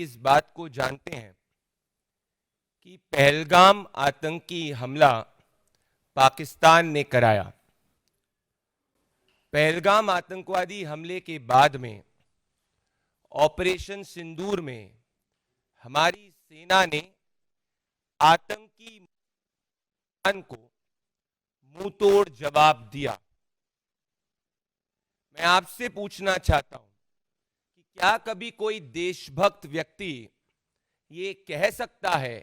इस बात को जानते हैं कि पहलगाम आतंकी हमला पाकिस्तान ने कराया। पहलगाम आतंकवादी हमले के बाद में ऑपरेशन सिंदूर में हमारी सेना ने आतंकी हमले को मुंहतोड़ जवाब दिया। मैं आपसे पूछना चाहता हूं कि क्या कभी कोई देशभक्त व्यक्ति ये कह सकता है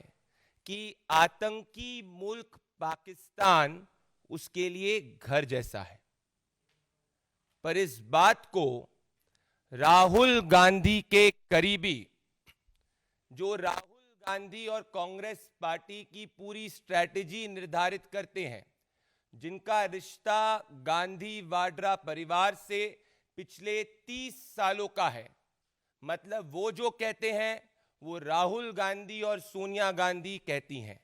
कि आतंकी मुल्क पाकिस्तान उसके लिए घर जैसा है? पर इस बात को राहुल गांधी के करीबी, जो राहुल गांधी और कांग्रेस पार्टी की पूरी स्ट्रैटेजी निर्धारित करते हैं, जिनका रिश्ता गांधी वाड्रा परिवार से पिछले 30 सालों का है, मतलब वो जो कहते हैं वो राहुल गांधी और सोनिया गांधी कहती हैं,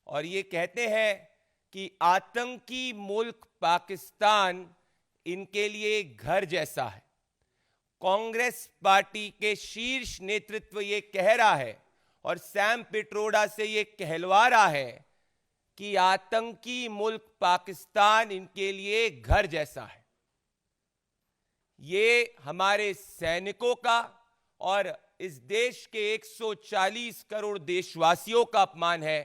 और ये कहते हैं कि आतंकी मुल्क पाकिस्तान इनके लिए घर जैसा है। कांग्रेस पार्टी के शीर्ष नेतृत्व ये कह रहा है और सैम पिट्रोडा से ये कहलवा रहा है कि आतंकी मुल्क पाकिस्तान इनके लिए घर जैसा है। ये हमारे सैनिकों का और इस देश के 140 करोड़ देशवासियों का अपमान है।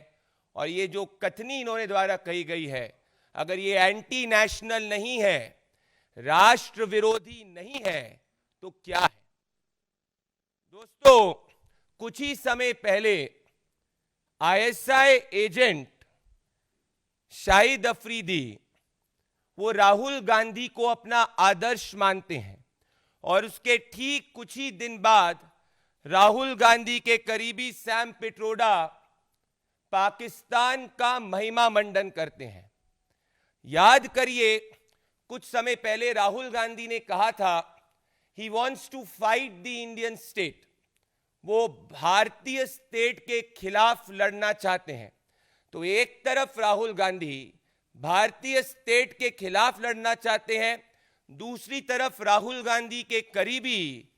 और ये जो कथनी इन्होंने द्वारा कही गई है, अगर ये एंटी नेशनल नहीं है, राष्ट्र विरोधी नहीं है, तो क्या है? दोस्तों, कुछ ही समय पहले आईएसआई एजेंट शाहिद अफरीदी, वो राहुल गांधी को अपना आदर्श मानते हैं, और उसके ठीक कुछ ही दिन बाद राहुल गांधी के करीबी सैम पिट्रोडा पाकिस्तान का महिमा मंडन करते हैं। याद करिए, कुछ समय पहले राहुल गांधी ने कहा था he wants to fight the Indian state. वो भारतीय स्टेट के खिलाफ लड़ना चाहते हैं। तो एक तरफ राहुल गांधी भारतीय स्टेट के खिलाफ लड़ना चाहते हैं, दूसरी तरफ राहुल गांधी के करीबी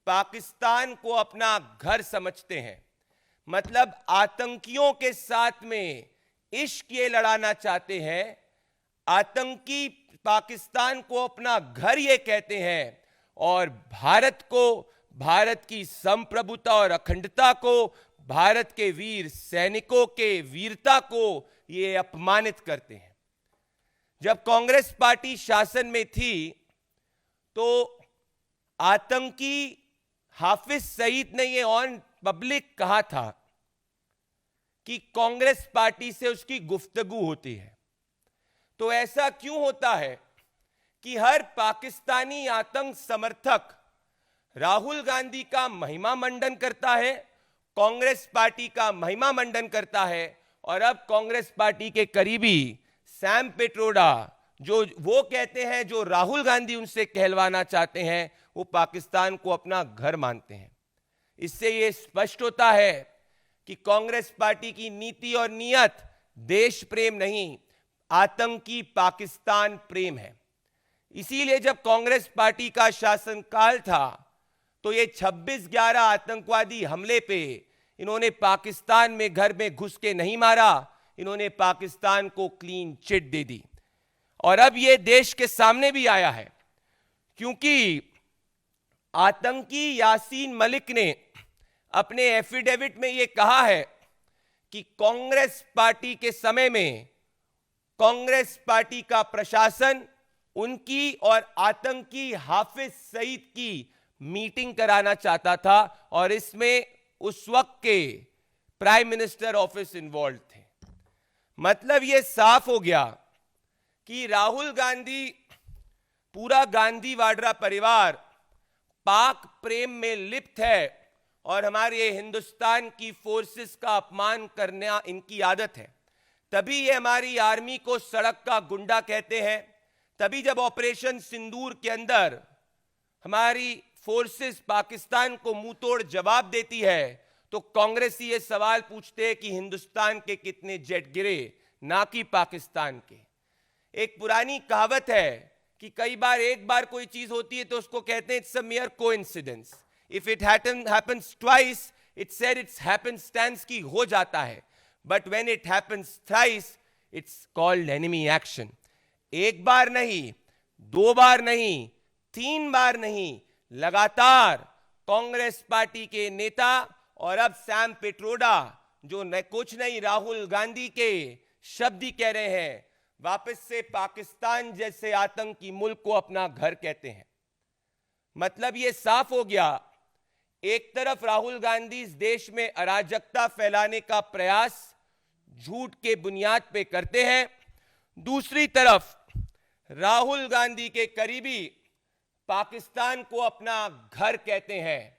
पाकिस्तान को अपना घर समझते हैं। मतलब आतंकियों के साथ में इश्क ये लड़ाना चाहते हैं, आतंकी पाकिस्तान को अपना घर ये कहते हैं, और भारत को, भारत की संप्रभुता और अखंडता को, भारत के वीर सैनिकों के वीरता को ये अपमानित करते हैं। जब कांग्रेस पार्टी शासन में थी तो आतंकी हाफिज सईद ने ये ऑन पब्लिक कहा था कि कांग्रेस पार्टी से उसकी गुफ्तगू होती है। तो ऐसा क्यों होता है कि हर पाकिस्तानी आतंक समर्थक राहुल गांधी का महिमा मंडन करता है, कांग्रेस पार्टी का महिमा मंडन करता है, और अब कांग्रेस पार्टी के करीबी सैम पिट्रोडा, जो वो कहते हैं, जो राहुल गांधी उनसे कहलवाना चाहते हैं, वो पाकिस्तान को अपना घर मानते हैं। इससे ये स्पष्ट होता है कि कांग्रेस पार्टी की नीति और नियत देश प्रेम नहीं, आतंकी पाकिस्तान प्रेम है। इसीलिए जब कांग्रेस पार्टी का शासनकाल था तो ये 26/11 आतंकवादी हमले पे इन्होंने पाकिस्तान में घर में घुस के नहीं मारा, इन्होंने पाकिस्तान को क्लीन चिट दे दी। और अब ये देश के सामने भी आया है, क्योंकि आतंकी यासीन मलिक ने अपने एफिडेविट में ये कहा है कि कांग्रेस पार्टी के समय में कांग्रेस पार्टी का प्रशासन उनकी और आतंकी हाफिज सईद की मीटिंग कराना चाहता था, और इसमें उस वक्त के प्राइम मिनिस्टर ऑफिस इन्वॉल्व थे। मतलब यह साफ हो गया कि राहुल गांधी, पूरा गांधी वाड्रा परिवार पाक प्रेम में लिप्त है, और हमारे हिंदुस्तान की फोर्सेस का अपमान करना इनकी आदत है। तभी ये हमारी आर्मी को सड़क का गुंडा कहते हैं। तभी जब ऑपरेशन सिंदूर के अंदर हमारी फोर्सेस पाकिस्तान को मुंहतोड़ जवाब देती है, तो कांग्रेसी ये सवाल पूछते हैं कि हिंदुस्तान के कितने जेट गिरे, ना कि पाकिस्तान के। एक पुरानी कहावत है कि कई बार एक बार कोई चीज होती है तो उसको कहते हैं it's a mayor coincidence, If it happens twice, it said it's happenstance की हो जाता है. But when it happens thrice, it's called enemy action. एक बार नहीं, 2 बार नहीं, 3 बार नहीं, लगातार कांग्रेस पार्टी के नेता और अब सैम पिट्रोडा, जो कुछ नहीं राहुल गांधी के शब्द ही कह रहे हैं, वापस से पाकिस्तान जैसे आतंकी मुल्क को अपना घर कहते हैं. मतलब ये साफ हो गया, एक तरफ राहुल गांधी इस देश में अराजकता फैलाने का प्रयास झूठ के बुनियाद पे करते हैं, दूसरी तरफ राहुल गांधी के करीबी पाकिस्तान को अपना घर कहते हैं.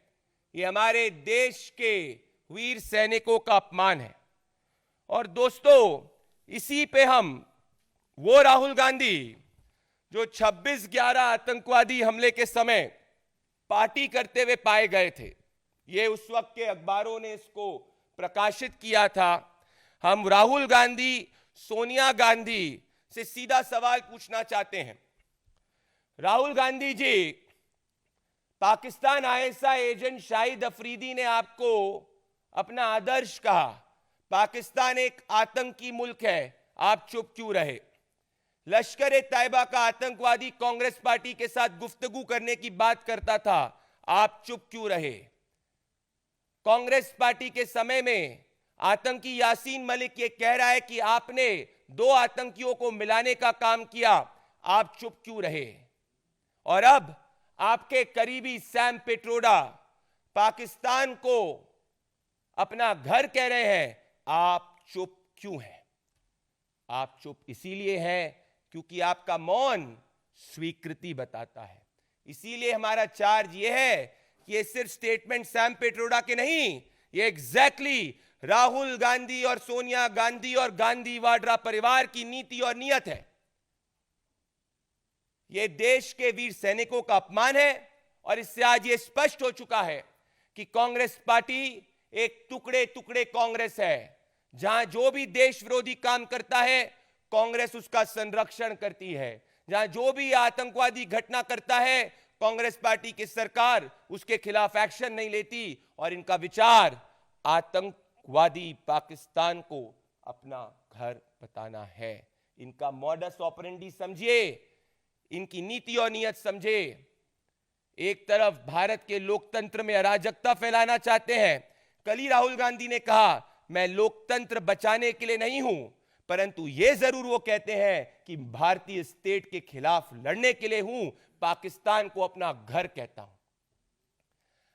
ये हमारे देश के वीर सैनिकों का अपमान है. और दोस्तों, इसी पे हम वो राहुल गांधी जो 26/11 आतंकवादी हमले के समय पार्टी करते हुए पाए गए थे, ये उस वक्त के अखबारों ने इसको प्रकाशित किया था. हम राहुल गांधी, सोनिया गांधी से सीधा सवाल पूछना चाहते हैं. राहुल गांधी जी, पाकिस्तान आईएसआई एजेंट शाहिद अफरीदी ने आपको अपना आदर्श कहा. पाकिस्तान एक आतंकी मुल्क है, आप चुप क्यों रहे? लश्कर ए तैयबा का आतंकवादी कांग्रेस पार्टी के साथ गुफ्तगू करने की बात करता था, आप चुप क्यों रहे? कांग्रेस पार्टी के समय में आतंकी यासीन मलिक ये कह रहा है कि आपने 2 आतंकियों को मिलाने का काम किया, आप चुप क्यों रहे? और अब आपके करीबी सैम पिट्रोडा पाकिस्तान को अपना घर कह रहे हैं, आप चुप क्यों हैं? आप चुप इसीलिए हैं क्योंकि आपका मौन स्वीकृति बताता है. इसीलिए हमारा चार्ज यह है कि ये सिर्फ स्टेटमेंट सैम पिट्रोडा के नहीं, ये एग्जैक्टली राहुल गांधी और सोनिया गांधी और गांधी वाड्रा परिवार की नीति और नियत है. ये देश के वीर सैनिकों का अपमान है. और इससे आज ये स्पष्ट हो चुका है कि कांग्रेस पार्टी एक टुकड़े टुकड़े कांग्रेस है, जहां जो भी देश विरोधी काम करता है कांग्रेस उसका संरक्षण करती है, जहां जो भी आतंकवादी घटना करता है कांग्रेस पार्टी की सरकार उसके खिलाफ एक्शन नहीं लेती. और इनका विचार आतंकवादी पाकिस्तान को अपना घर बताना है. इनका मॉडस ऑपरेंडी समझिए, इनकी नीति और नियत समझे. एक तरफ भारत के लोकतंत्र में अराजकता फैलाना चाहते हैं. कल ही राहुल गांधी ने कहा, मैं लोकतंत्र बचाने के लिए नहीं हूं, परंतु यह जरूर वो कहते हैं कि भारतीय स्टेट के खिलाफ लड़ने के लिए हूं, पाकिस्तान को अपना घर कहता हूं.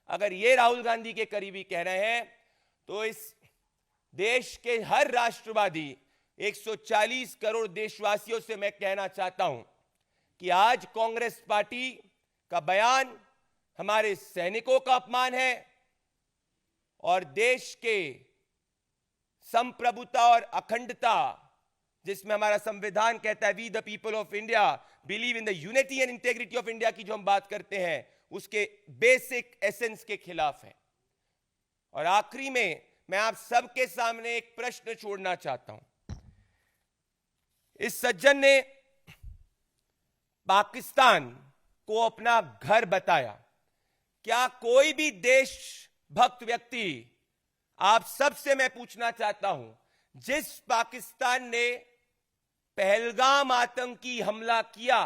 अगर ये राहुल गांधी के करीबी कह रहे हैं, तो इस देश के हर राष्ट्रवादी 140 करोड़ देशवासियों से मैं कहना चाहता हूं कि आज कांग्रेस पार्टी का बयान हमारे सैनिकों का अपमान है और देश के संप्रभुता और अखंडता, जिसमें हमारा संविधान कहता है we the people of India believe in the unity and integrity of India की जो हम बात करते हैं, उसके बेसिक एसेंस के खिलाफ है. और आखिरी में मैं आप सबके सामने एक प्रश्न छोड़ना चाहता हूं. इस सज्जन ने पाकिस्तान को अपना घर बताया. क्या कोई भी देशभक्त व्यक्ति, आप सबसे मैं पूछना चाहता हूं, जिस पाकिस्तान ने पहलगाम आतंकी हमला किया,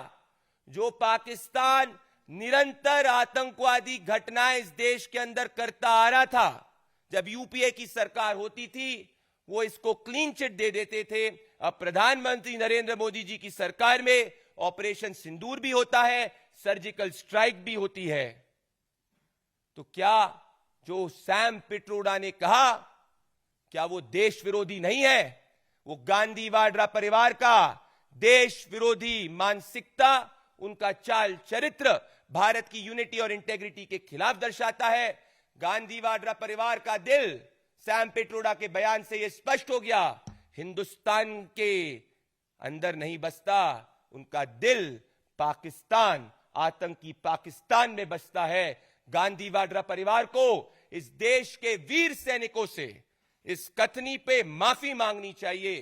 जो पाकिस्तान निरंतर आतंकवादी घटनाएं इस देश के अंदर करता आ रहा था, जब यूपीए की सरकार होती थी वो इसको क्लीन चिट दे देते थे. अब प्रधानमंत्री नरेंद्र मोदी जी की सरकार में ऑपरेशन सिंदूर भी होता है, सर्जिकल स्ट्राइक भी होती है. तो क्या जो सैम पिट्रोडा ने कहा, क्या वो देश विरोधी नहीं है? वो गांधी वाड्रा परिवार का देश विरोधी मानसिकता, उनका चाल चरित्र भारत की यूनिटी और इंटेग्रिटी के खिलाफ दर्शाता है. गांधी वाड्रा परिवार का दिल सैम पिट्रोडा के बयान से यह स्पष्ट हो गया, हिंदुस्तान के अंदर नहीं बसता, उनका दिल पाकिस्तान, आतंकी पाकिस्तान में बसता है. गांधी वाड्रा परिवार को इस देश के वीर सैनिकों से इस कथनी पे माफी मांगनी चाहिए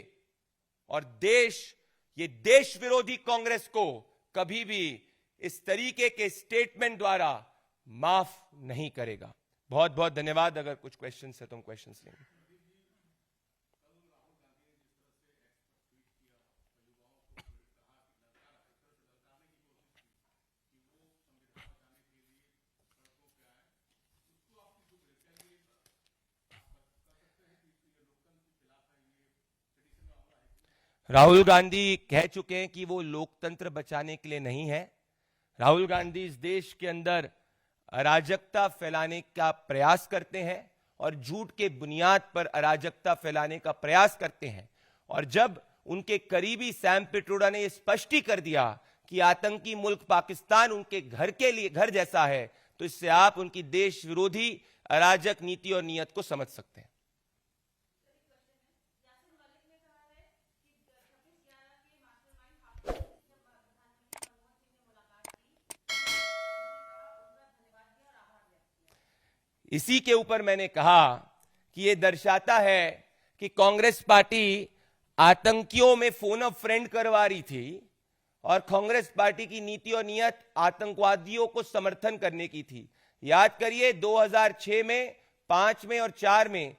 और ये देश विरोधी कांग्रेस को कभी भी इस तरीके के स्टेटमेंट द्वारा माफ नहीं करेगा। बहुत बहुत धन्यवाद। अगर कुछ क्वेश्चन है तो हम क्वेश्चन लेंगे। राहुल गांधी कह चुके हैं कि वो लोकतंत्र बचाने के लिए नहीं है। राहुल गांधी इस देश के अंदर अराजकता फैलाने का प्रयास करते हैं और झूठ के बुनियाद पर अराजकता फैलाने का प्रयास करते हैं। और जब उनके करीबी सैम पिट्रोडा ने स्पष्ट ही कर दिया कि आतंकी मुल्क पाकिस्तान उनके घर के लिए घर जैसा है, तो इससे आप उनकी देश विरोधी अराजक नीति और नीयत को समझ सकते हैं। इसी के ऊपर मैंने कहा कि यह दर्शाता है कि कांग्रेस पार्टी आतंकियों में फोन अ फ्रेंड करवा रही थी और कांग्रेस पार्टी की नीति और नीयत आतंकवादियों को समर्थन करने की थी। याद करिए 2006 में, 5 में और 4 में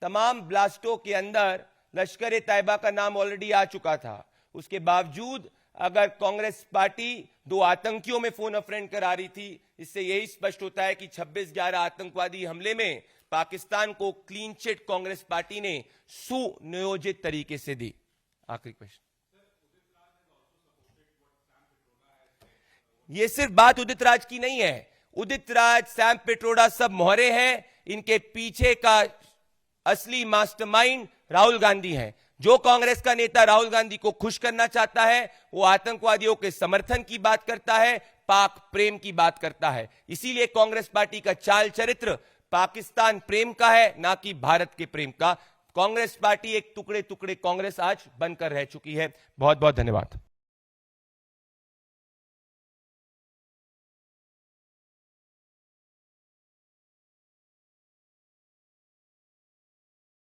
तमाम ब्लास्टों के अंदर लश्कर ए तैयबा का नाम ऑलरेडी आ चुका था। उसके बावजूद अगर कांग्रेस पार्टी 2 आतंकियों में फोन अ फ्रेंड करा रही थी, इससे यही स्पष्ट होता है कि 26/11 आतंकवादी हमले में पाकिस्तान को क्लीन चिट कांग्रेस पार्टी ने सुनियोजित तरीके से दी। आखिरी क्वेश्चन। ये सिर्फ बात उदित राज की नहीं है। उदित राज, सैम पिट्रोडा सब मोहरे हैं। इनके पीछे का असली मास्टरमाइंड राहुल गांधी है। जो कांग्रेस का नेता राहुल गांधी को खुश करना चाहता है, वो आतंकवादियों के समर्थन की बात करता है, पाक प्रेम की बात करता है। इसीलिए कांग्रेस पार्टी का चाल चरित्र पाकिस्तान प्रेम का है, ना कि भारत के प्रेम का। कांग्रेस पार्टी एक टुकड़े टुकड़े कांग्रेस आज बनकर रह चुकी है। बहुत बहुत धन्यवाद।